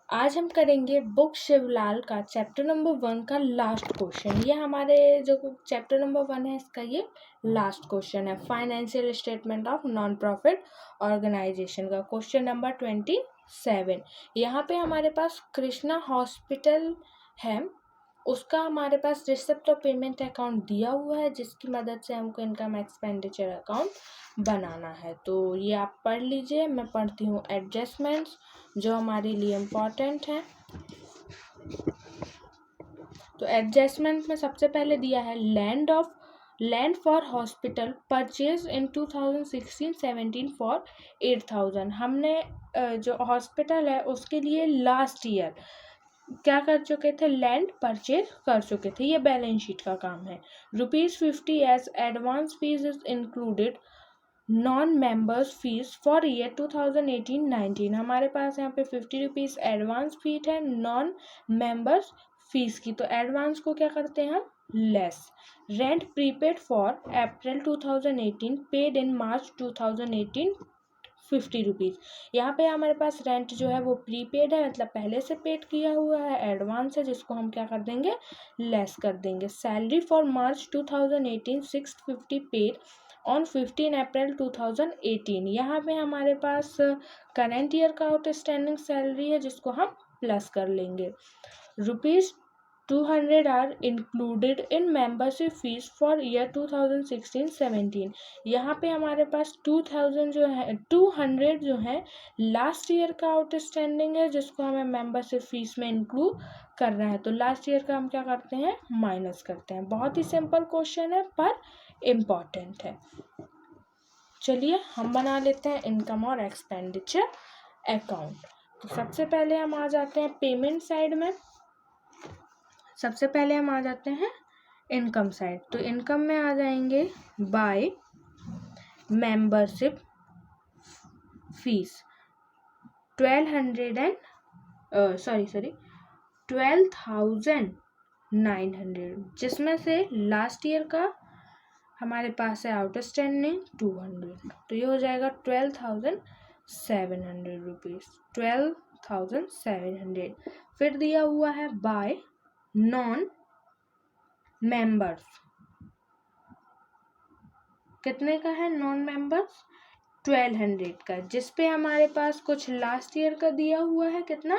आज हम करेंगे बुक शिवलाल का चैप्टर नंबर 1 का लास्ट क्वेश्चन। ये हमारे जो चैप्टर नंबर 1 है इसका ये लास्ट क्वेश्चन है। Financial statement of non profit organisation का क्वेश्चन नंबर 27। यहाँ पे हमारे पास कृष्णा हॉस्पिटल है, उसका हमारे पास रिसिप्ट ऑफ पेमेंट अकाउंट दिया हुआ है, जिसकी मदद से हमको इनकम एक्सपेंडिचर अकाउंट बनाना है। तो ये आप पढ़ लीजिए। मैं पढ़ती हूँ एडजस्टमेंट्स जो हमारे लिए इम्पॉर्टेंट है। तो एडजस्टमेंट में सबसे पहले दिया है land for hospital purchase in 2016-17 for 8,000। हमने जो हॉस्पिटल है उसके लिए लास्ट ईयर क्या कर चुके थे, लैंड परचेज कर चुके थे। ये बैलेंस शीट का काम है। ₹50 as advance fees is included non members fees for year 2018-19। हमारे पास यहाँ पे ₹50 एडवांस फीस है नॉन मेंबर्स फीस की। तो एडवांस को क्या करते हैं हम, less. Rent prepaid for April 2018 paid in March 2018 ₹50। यहाँ पे हमारे पास रेंट जो है वो प्रीपेड है, मतलब पहले से पेड किया हुआ है। एडवांस है जिसको हम क्या कर देंगे, लेस कर देंगे। Salary for March 2018 650 paid on 15 April 2018। यहाँ पे हमारे पास करेंट ईयर का आउटस्टैंडिंग सैलरी है जिसको हम प्लस कर लेंगे। ₹200 are included in membership fees for year 2016-17। यहाँ पे हमारे पास 2,000 जो है 200 जो है लास्ट ईयर का आउटस्टैंडिंग है, जिसको हमें मेंबरशिप फीस में इंक्लूड करना है। तो लास्ट ईयर का हम क्या करते हैं, माइनस करते हैं। बहुत ही सिंपल क्वेश्चन है पर इम्पॉर्टेंट है। चलिए हम बना लेते हैं इनकम और एक्सपेंडिचर अकाउंट। तो सबसे पहले हम आ जाते हैं पेमेंट साइड में। सबसे पहले हम आ जाते हैं इनकम साइड। तो इनकम में आ जाएंगे बाय मेंबरशिप फीस 12,900, जिसमें से लास्ट ईयर का हमारे पास है आउटस्टैंडिंग 200। तो ये हो जाएगा 12,700 रुपीज़। 12,700। फिर दिया हुआ है बाय नॉन मेंबर्स। कितने का है नॉन मेंबर्स, 1200 का, जिसपे हमारे पास कुछ लास्ट ईयर का दिया हुआ है कितना,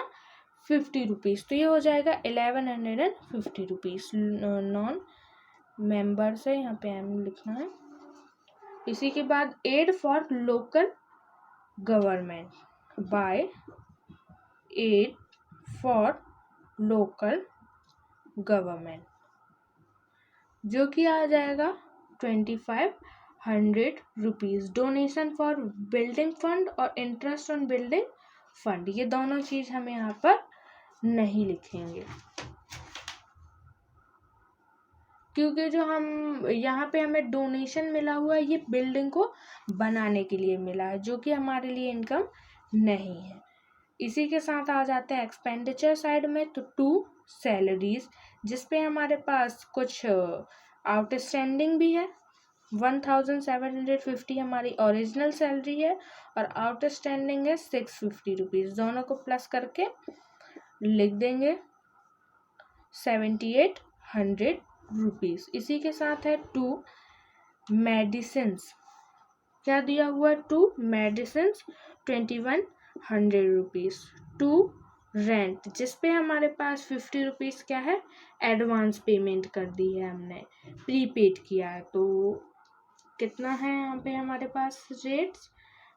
₹50। तो ये हो जाएगा 1150 रुपीज़। नॉन मेंबर्स है, यहाँ पे एम लिखना है। इसी के बाद aid for local government by aid for local government, जो कि आ जाएगा 2,500 rupees. Donation for building fund और इंटरेस्ट ऑन बिल्डिंग फंड, ये दोनों चीज हमें यहाँ पर नहीं लिखेंगे, क्योंकि जो हम यहाँ पे हमें डोनेशन मिला हुआ है ये बिल्डिंग को बनाने के लिए मिला है, जो कि हमारे लिए इनकम नहीं है। इसी के साथ आ जाते हैं एक्सपेंडिचर साइड में। तो 2 सैलरीज, जिसपे हमारे पास कुछ आउटस्टैंडिंग भी है। 1,750 हमारी ओरिजिनल सैलरी है और आउटस्टैंडिंग है 650 रुपीज़। दोनों को प्लस करके लिख देंगे 7,800 रुपीज़। इसी के साथ है 2 मेडिसिन्स, क्या दिया हुआ है, 2 मेडिसिन्स 2,100 रुपीज़। 2 रेंट, जिसपे हमारे पास 50 रुपीज़ क्या है, एडवांस पेमेंट कर दी है हमने, प्रीपेड किया है। तो कितना है यहाँ पे हमारे पास रेट्स,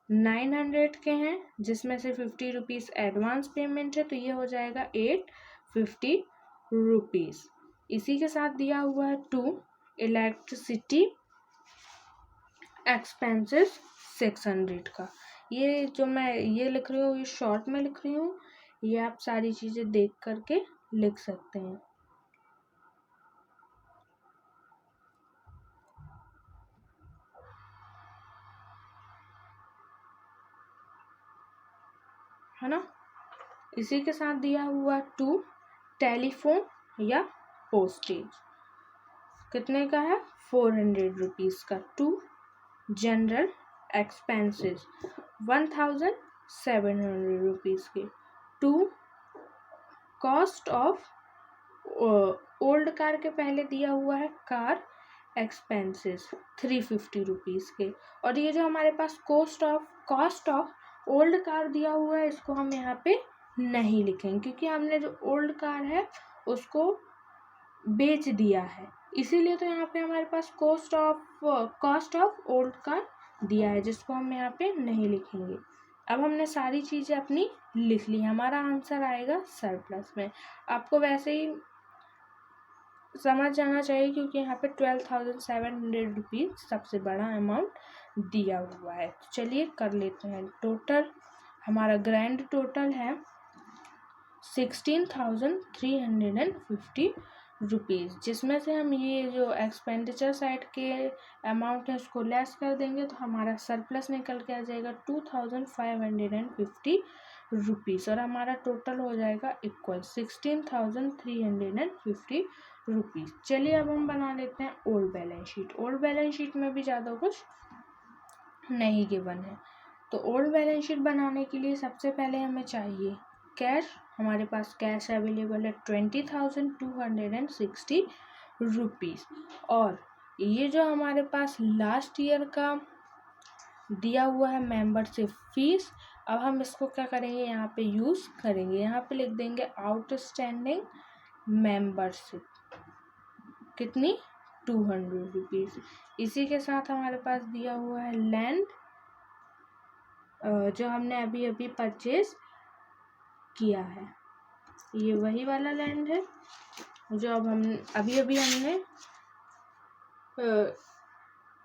900 के हैं, जिसमें से 50 रुपीज़ एडवांस पेमेंट है। तो ये हो जाएगा 850 रुपीज़। इसी के साथ दिया हुआ है 2 इलेक्ट्रिसिटी एक्सपेंसेस 600 का। ये जो मैं ये लिख रही हूँ, ये शॉर्ट में लिख रही हूँ, ये आप सारी चीज़ें देख करके लिख सकते हैं। है ना। इसी के साथ दिया हुआ 2 टेलीफोन या पोस्टेज, कितने का है, 400 रुपीज़ का। 2 जनरल एक्सपेंसेस 1,700 रुपीज़ के। 2 कॉस्ट ऑफ ओल्ड कार के पहले दिया हुआ है कार एक्सपेंसेस 350 रुपीज़ के, और ये जो हमारे पास कॉस्ट ऑफ ओल्ड कार दिया हुआ है इसको हम यहाँ पे नहीं लिखेंगे, क्योंकि हमने जो ओल्ड कार है उसको बेच दिया है, इसीलिए तो यहाँ पे हमारे पास कॉस्ट ऑफ ओल्ड कार दिया है, जिसको हम यहाँ पे नहीं लिखेंगे। अब हमने सारी चीज़ें अपनी लिख ली, हमारा आंसर आएगा सरप्लस में। आपको वैसे ही समझ जाना चाहिए, क्योंकि यहाँ पे 12,700 रुपीज़ सबसे बड़ा अमाउंट दिया हुआ है। तो चलिए कर लेते हैं टोटल। हमारा ग्रैंड टोटल है 16,350 रुपीज़, जिसमें से हम ये जो एक्सपेंडिचर साइड के अमाउंट है उसको लेस कर देंगे तो हमारा सरप्लस निकल के आ जाएगा 2,550 रुपीज़, और हमारा टोटल हो जाएगा इक्वल 16,350 रुपीज़। चलिए अब हम बना लेते हैं old balance sheet. Old balance sheet में भी ज़्यादा कुछ नहीं गिवन है, तो ओल्ड बैलेंस शीट बनाने के लिए सबसे पहले हमें चाहिए कैश। हमारे पास कैश अवेलेबल है 20,260 रुपीज़, और ये जो हमारे पास लास्ट ईयर का दिया हुआ है मेंबरशिप फीस, अब हम इसको क्या करेंगे यहाँ पे यूज़ करेंगे। यहाँ पे लिख देंगे आउटस्टैंडिंग मेंबरशिप कितनी 200 रुपीज़। इसी के साथ हमारे पास दिया हुआ है लैंड, जो हमने अभी अभी परचेज किया है, ये वही वाला लैंड है जो अब हम अभी अभी हमने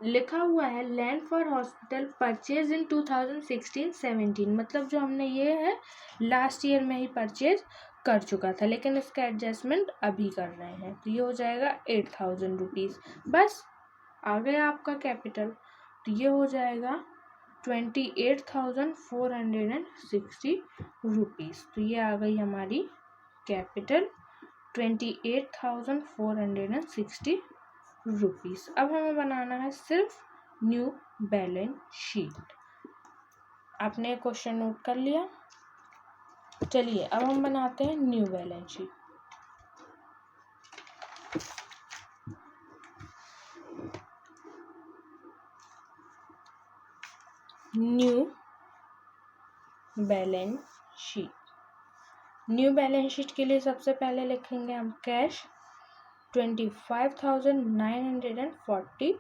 लिखा हुआ है land for hospital purchase in 2016-17, मतलब जो हमने ये है लास्ट ईयर में ही परचेज कर चुका था, लेकिन इसका एडजस्टमेंट अभी कर रहे हैं, तो ये हो जाएगा 8,000 रुपीज़। बस आ गया आपका कैपिटल, तो ये हो जाएगा 28,460 रुपीज़। तो ये आ गई हमारी कैपिटल 28,460 रुपीज़। अब हमें बनाना है सिर्फ न्यू बैलेंस शीट। आपने क्वेश्चन नोट कर लिया? चलिए अब हम बनाते हैं new balance sheet. New balance sheet. New balance sheet के लिए सबसे पहले लिखेंगे हम कैश 25,940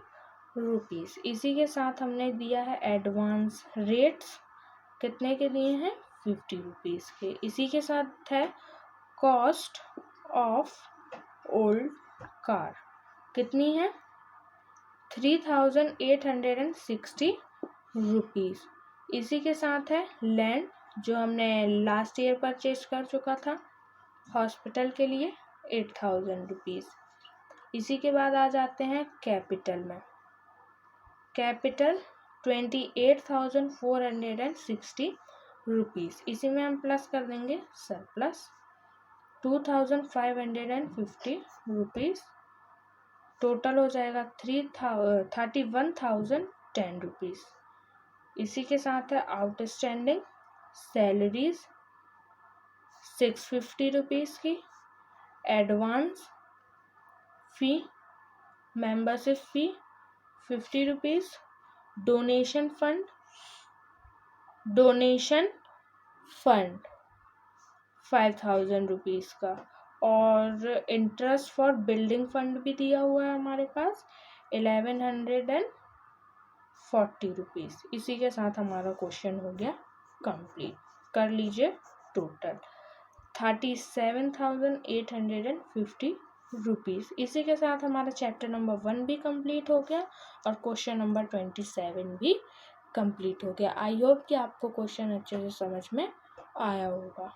रुपीज़। इसी के साथ हमने दिया है एडवांस रेट्स, कितने के दिए हैं 50 रुपीज़ के। इसी के साथ है कॉस्ट ऑफ ओल्ड कार, कितनी है 3,860 रुपीज़। इसी के साथ है लैंड, जो हमने लास्ट ईयर परचेज कर चुका था हॉस्पिटल के लिए 8,000 रुपीज़। इसी के बाद आ जाते हैं कैपिटल में, कैपिटल 28,460 रुपीज़। इसी में हम प्लस कर देंगे सरप्लस 2,550 रुपीज़। टोटल हो जाएगा 31,010 रुपीज़। इसी के साथ है आउटस्टैंडिंग सैलरीज 650 रुपीज़ की, advance fee membership fee 50 rupees, donation fund 5,000 rupees का, और इंटरेस्ट फॉर बिल्डिंग फंड भी दिया हुआ है हमारे पास 1,140 रुपीज़। इसी के साथ हमारा क्वेश्चन हो गया कंप्लीट। कर लीजिए टोटल 37,850 रुपीज़। इसी के साथ हमारा चैप्टर नंबर 1 भी कंप्लीट हो गया और क्वेश्चन नंबर 27 भी कंप्लीट हो गया। आई होप कि आपको क्वेश्चन अच्छे से समझ में आया होगा।